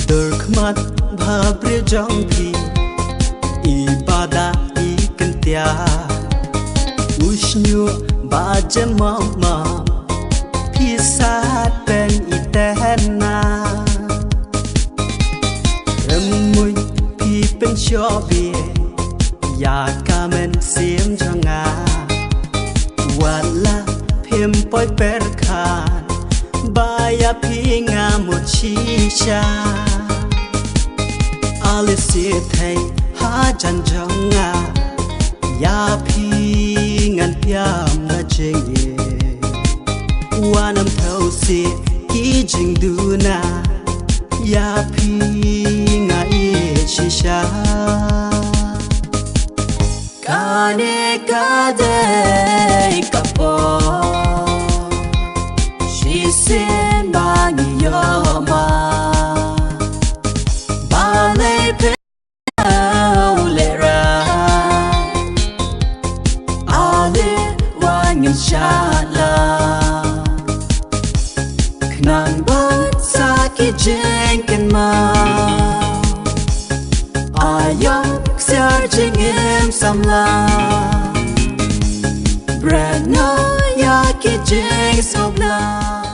Durkmat bhabre jangpi ibada ikentia Ushnyu baje mama pisat pen itena Remui pi pen shobi ya kamen sim janga Wala pim poi perkan Baya pinga mochicha Alisi thay ha jan janga Ya pingan piam na jenge Wanam thau si ki jing duna Ya pinga ichisha Kane kade kapo Sin bani yoma Bale pe ulera Ale wangin shala Knan bat saki jengken ma Ayam ksar jengem samla Brand no yaki jeng sobla